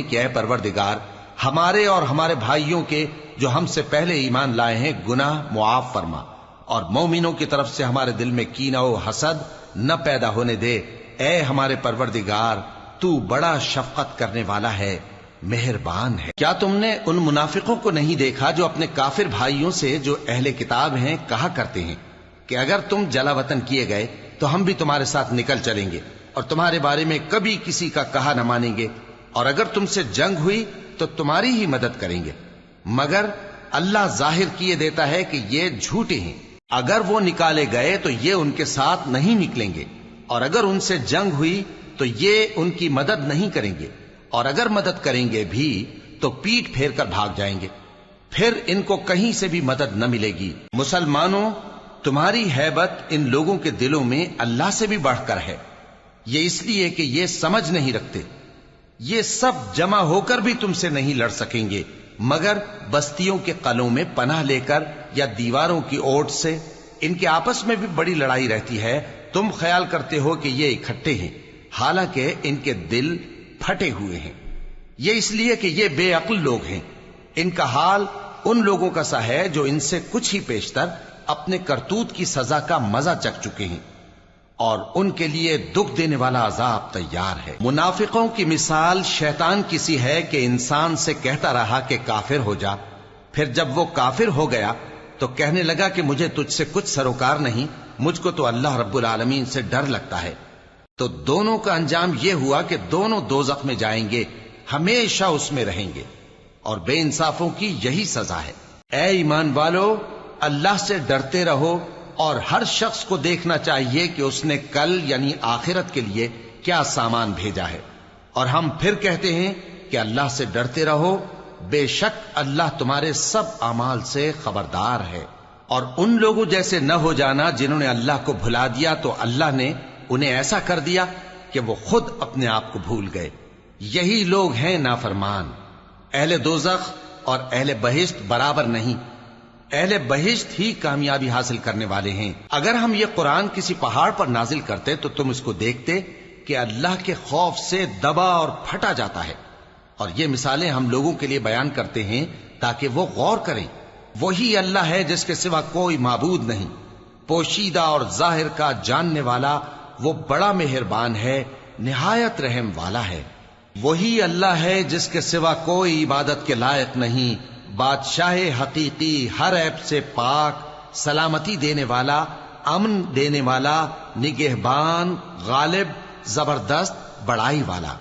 کہ اے پروردگار ہمارے اور ہمارے بھائیوں کے جو ہم سے پہلے ایمان لائے ہیں گناہ معاف فرما، اور مومنوں کی طرف سے ہمارے دل میں کینہ و حسد نہ پیدا ہونے دے۔ اے ہمارے پروردگار تو بڑا شفقت کرنے والا ہے، مہربان ہے۔ کیا تم نے ان منافقوں کو نہیں دیکھا جو اپنے کافر بھائیوں سے جو اہل کتاب ہیں کہا کرتے ہیں کہ اگر تم جلا وطن کیے گئے تو ہم بھی تمہارے ساتھ نکل چلیں گے اور تمہارے بارے میں کبھی کسی کا کہا نہ مانیں گے، اور اگر تم سے جنگ ہوئی تو تمہاری ہی مدد کریں گے، مگر اللہ ظاہر کیے دیتا ہے کہ یہ جھوٹے ہیں۔ اگر وہ نکالے گئے تو یہ ان کے ساتھ نہیں نکلیں گے، اور اگر ان سے جنگ ہوئی تو یہ ان کی مدد نہیں کریں گے، اور اگر مدد کریں گے بھی تو پیٹ پھیر کر بھاگ جائیں گے، پھر ان کو کہیں سے بھی مدد نہ ملے گی۔ مسلمانوں، تمہاری ہیبت ان لوگوں کے دلوں میں اللہ سے بھی بڑھ کر ہے، یہ اس لیے کہ یہ سمجھ نہیں رکھتے۔ یہ سب جمع ہو کر بھی تم سے نہیں لڑ سکیں گے مگر بستیوں کے قلعوں میں پناہ لے کر یا دیواروں کی اوٹ سے۔ ان کے آپس میں بھی بڑی لڑائی رہتی ہے، تم خیال کرتے ہو کہ یہ اکٹھے ہیں، حالانکہ ان کے دل پھٹے ہوئے ہیں۔ یہ اس لیے کہ یہ بے عقل لوگ ہیں۔ ان کا حال ان لوگوں کا سا ہے جو ان سے کچھ ہی پیشتر اپنے کرتوت کی سزا کا مزہ چکھ چکے ہیں، اور ان کے لیے دکھ دینے والا عذاب تیار ہے۔ منافقوں کی مثال شیطان کی سی ہے کہ انسان سے کہتا رہا کہ کافر ہو جا، پھر جب وہ کافر ہو گیا تو کہنے لگا کہ مجھے تجھ سے کچھ سروکار نہیں، مجھ کو تو اللہ رب العالمین سے ڈر لگتا ہے۔ تو دونوں کا انجام یہ ہوا کہ دونوں دوزخ میں جائیں گے، ہمیشہ اس میں رہیں گے، اور بے انصافوں کی یہی سزا ہے۔ اے ایمان والو، اللہ سے ڈرتے رہو، اور ہر شخص کو دیکھنا چاہیے کہ اس نے کل یعنی آخرت کے لیے کیا سامان بھیجا ہے، اور ہم پھر کہتے ہیں کہ اللہ سے ڈرتے رہو، بے شک اللہ تمہارے سب اعمال سے خبردار ہے۔ اور ان لوگوں جیسے نہ ہو جانا جنہوں نے اللہ کو بھلا دیا تو اللہ نے انہیں ایسا کر دیا کہ وہ خود اپنے آپ کو بھول گئے۔ یہی لوگ ہیں نافرمان۔ اہل دوزخ اور اہل بہشت برابر نہیں، اہل بہشت ہی کامیابی حاصل کرنے والے ہیں۔ اگر ہم یہ قرآن کسی پہاڑ پر نازل کرتے تو تم اس کو دیکھتے کہ اللہ کے خوف سے دبا اور پھٹا جاتا ہے، اور یہ مثالیں ہم لوگوں کے لیے بیان کرتے ہیں تاکہ وہ غور کریں۔ وہی اللہ ہے جس کے سوا کوئی معبود نہیں، پوشیدہ اور ظاہر کا جاننے والا، وہ بڑا مہربان ہے، نہایت رحم والا ہے۔ وہی اللہ ہے جس کے سوا کوئی عبادت کے لائق نہیں، بادشاہ حقیقی، ہر عیب سے پاک، سلامتی دینے والا، امن دینے والا، نگہبان، غالب، زبردست، بڑائی والا۔